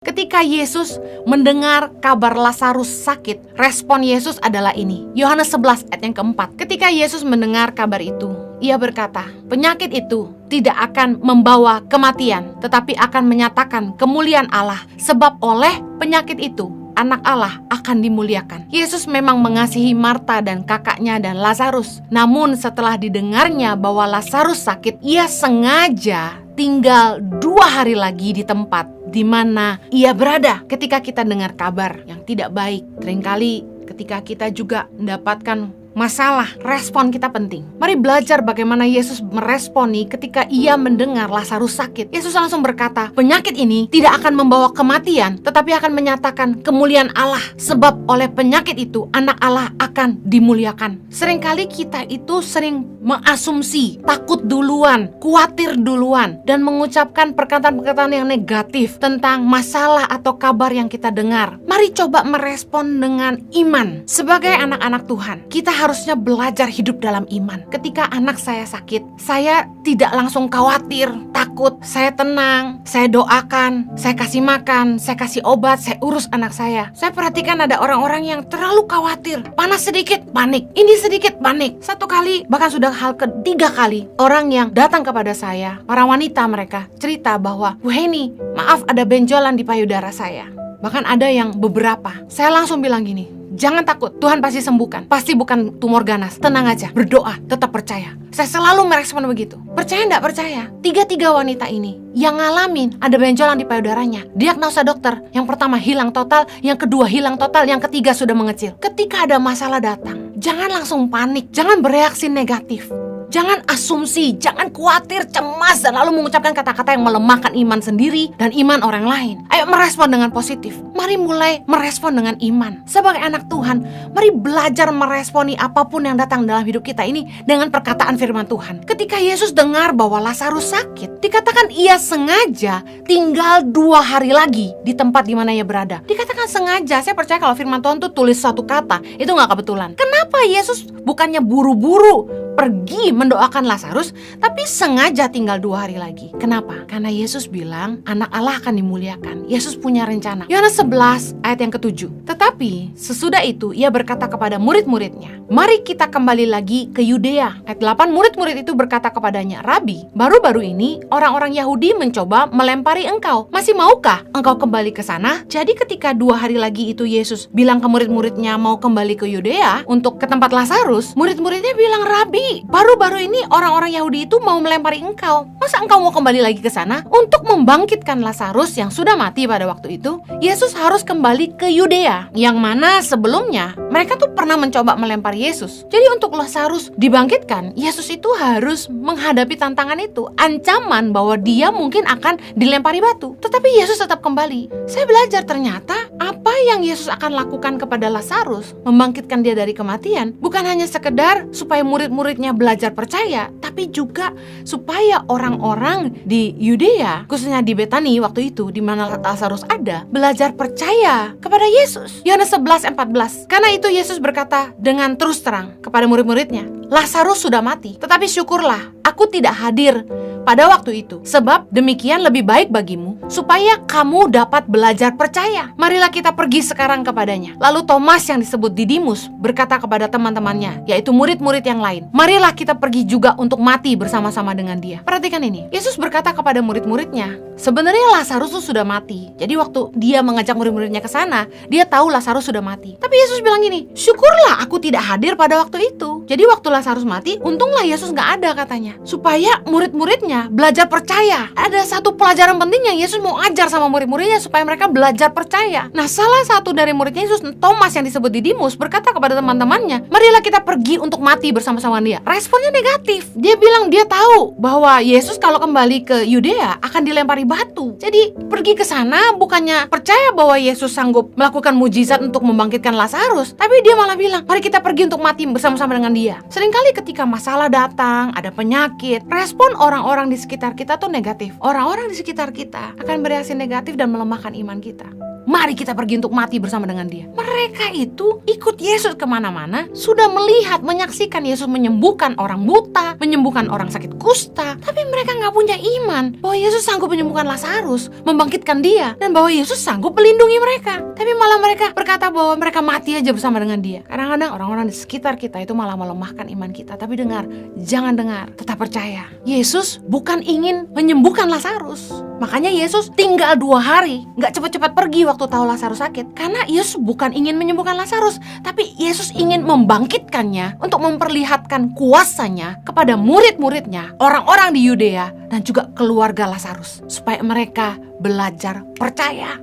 Ketika Yesus mendengar kabar Lazarus sakit, respon Yesus adalah ini. Yohanes 11 ayat yang keempat. Ketika Yesus mendengar kabar itu, ia berkata, penyakit itu tidak akan membawa kematian, tetapi akan menyatakan kemuliaan Allah. Sebab oleh penyakit itu, Anak Allah akan dimuliakan. Yesus memang mengasihi Marta dan kakaknya dan Lazarus. Namun setelah didengarnya bahwa Lazarus sakit, ia sengaja tinggal 2 hari lagi di tempat di mana ia berada. Ketika kita dengar kabar yang tidak baik, seringkali ketika kita juga mendapatkan masalah, respon kita penting. Mari belajar bagaimana Yesus meresponi ketika ia mendengar Lazarus sakit. Yesus langsung berkata, penyakit ini tidak akan membawa kematian, tetapi akan menyatakan kemuliaan Allah. Sebab oleh penyakit itu, anak Allah akan dimuliakan. Seringkali kita itu sering mengasumsi, takut duluan, khawatir duluan, dan mengucapkan perkataan-perkataan yang negatif tentang masalah atau kabar yang kita dengar. Mari coba merespon dengan iman. Sebagai anak-anak Tuhan, kita harusnya belajar hidup dalam iman. Ketika anak saya sakit, saya tidak langsung khawatir, takut. Saya tenang, saya doakan, saya kasih makan, saya kasih obat, saya urus anak saya. Saya perhatikan ada orang-orang yang terlalu khawatir. Panas sedikit, panik. Ini sedikit, panik. 1 kali, bahkan sudah hal ke-3 kali, orang yang datang kepada saya, para wanita mereka, cerita bahwa, Bu Heni, maaf ada benjolan di payudara saya. Bahkan ada yang beberapa. Saya langsung bilang gini, jangan takut, Tuhan pasti sembuhkan. Pasti bukan tumor ganas. Tenang aja, berdoa, tetap percaya. Saya selalu merespon begitu. Percaya enggak percaya? 3 wanita ini yang ngalamin ada benjolan di payudaranya. Diagnosa dokter, yang pertama hilang total, yang kedua hilang total, yang ketiga sudah mengecil. Ketika ada masalah datang, jangan langsung panik, jangan bereaksi negatif. Jangan asumsi, jangan khawatir, cemas, dan lalu mengucapkan kata-kata yang melemahkan iman sendiri dan iman orang lain. Ayo merespon dengan positif. Mari mulai merespon dengan iman. Sebagai anak Tuhan, mari belajar meresponi apapun yang datang dalam hidup kita ini dengan perkataan firman Tuhan. Ketika Yesus dengar bahwa Lazarus sakit, dikatakan ia sengaja tinggal 2 hari lagi di tempat di mana ia berada. Dikatakan sengaja. Saya percaya kalau firman Tuhan tuh tulis satu kata, itu gak kebetulan. Kenapa Yesus bukannya buru-buru pergi mendoakan Lazarus, tapi sengaja tinggal 2 hari lagi? Kenapa? Karena Yesus bilang anak Allah akan dimuliakan. Yesus punya rencana. Yohanes 11 ayat yang ke-7. Tetapi sesudah itu ia berkata kepada murid-muridnya, mari kita kembali lagi ke Yudea. Ayat 8, murid-murid itu berkata kepadanya, Rabi, baru-baru ini orang-orang Yahudi mencoba melempari engkau. Masih maukah engkau kembali ke sana? Jadi ketika 2 hari lagi itu Yesus bilang ke murid-muridnya mau kembali ke Yudea untuk ke tempat Lazarus, murid-muridnya bilang, Rabi, baru-baru ini orang-orang Yahudi itu mau melempari engkau. Masa engkau mau kembali lagi ke sana? Untuk membangkitkan Lazarus yang sudah mati pada waktu itu, Yesus harus kembali ke Yudea, yang mana sebelumnya mereka tuh pernah mencoba melempari Yesus. Jadi untuk Lazarus dibangkitkan, Yesus itu harus menghadapi tantangan itu, ancaman bahwa dia mungkin akan dilempari batu. Tetapi Yesus tetap kembali. Saya belajar ternyata apa yang Yesus akan lakukan kepada Lazarus, membangkitkan dia dari kematian, bukan hanya sekedar supaya murid-muridnya belajar percaya, tapi juga supaya orang-orang di Yudea, khususnya di Betani waktu itu di mana Lazarus ada, belajar percaya kepada Yesus. Yohanes 11:14. Karena itu Yesus berkata dengan terus terang kepada murid-muridnya, Lazarus sudah mati, tetapi syukurlah aku tidak hadir pada waktu itu, sebab demikian lebih baik bagimu, supaya kamu dapat belajar percaya. Marilah kita pergi sekarang kepadanya. Lalu Thomas yang disebut Didimus berkata kepada teman-temannya, yaitu murid-murid yang lain, marilah kita pergi juga untuk mati bersama-sama dengan dia. Perhatikan ini, Yesus berkata kepada murid-muridnya, sebenarnya Lazarus sudah mati. Jadi waktu dia mengajak murid-muridnya ke sana, dia tahu Lazarus sudah mati. Tapi Yesus bilang gini, syukurlah aku tidak hadir pada waktu itu. Jadi waktu Lazarus mati, untunglah Yesus gak ada katanya, supaya murid-muridnya belajar percaya. Ada satu pelajaran penting yang Yesus mau ajar sama murid-muridnya supaya mereka belajar percaya. Nah, salah satu dari muridnya Yesus, Thomas yang disebut Didimus, berkata kepada teman-temannya, marilah kita pergi untuk mati bersama-sama dia. Responnya negatif. Dia bilang dia tahu bahwa Yesus kalau kembali ke Yudea akan dilempari batu. Jadi pergi ke sana bukannya percaya bahwa Yesus sanggup melakukan mujizat untuk membangkitkan Lazarus, tapi dia malah bilang, mari kita pergi untuk mati bersama-sama dengan dia. Seringkali ketika masalah datang, ada penyakit, respon orang-orang di sekitar kita tuh negatif. Orang-orang di sekitar kita akan bereaksi negatif dan melemahkan iman kita. mari kita pergi untuk mati bersama dengan dia. Mereka itu ikut Yesus kemana-mana, sudah melihat, menyaksikan Yesus menyembuhkan orang buta, menyembuhkan orang sakit kusta, tapi mereka gak punya iman bahwa Yesus sanggup menyembuhkan Lazarus, membangkitkan dia, dan bahwa Yesus sanggup melindungi mereka. Tapi malah mereka berkata bahwa mereka mati aja bersama dengan dia. Kadang-kadang orang-orang di sekitar kita itu malah melemahkan iman kita. Tapi dengar, jangan dengar, tetap percaya. Yesus bukan ingin menyembuhkan Lazarus. Makanya Yesus tinggal 2 hari, gak cepat-cepat pergi waktu tahu Lazarus sakit. Karena Yesus bukan ingin menyembuhkan Lazarus, tapi Yesus ingin membangkitkannya untuk memperlihatkan kuasanya kepada murid-muridnya, orang-orang di Yudea, dan juga keluarga Lazarus, supaya mereka belajar percaya.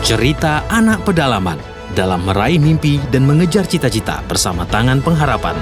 Cerita anak pedalaman dalam meraih mimpi dan mengejar cita-cita bersama Tangan Pengharapan.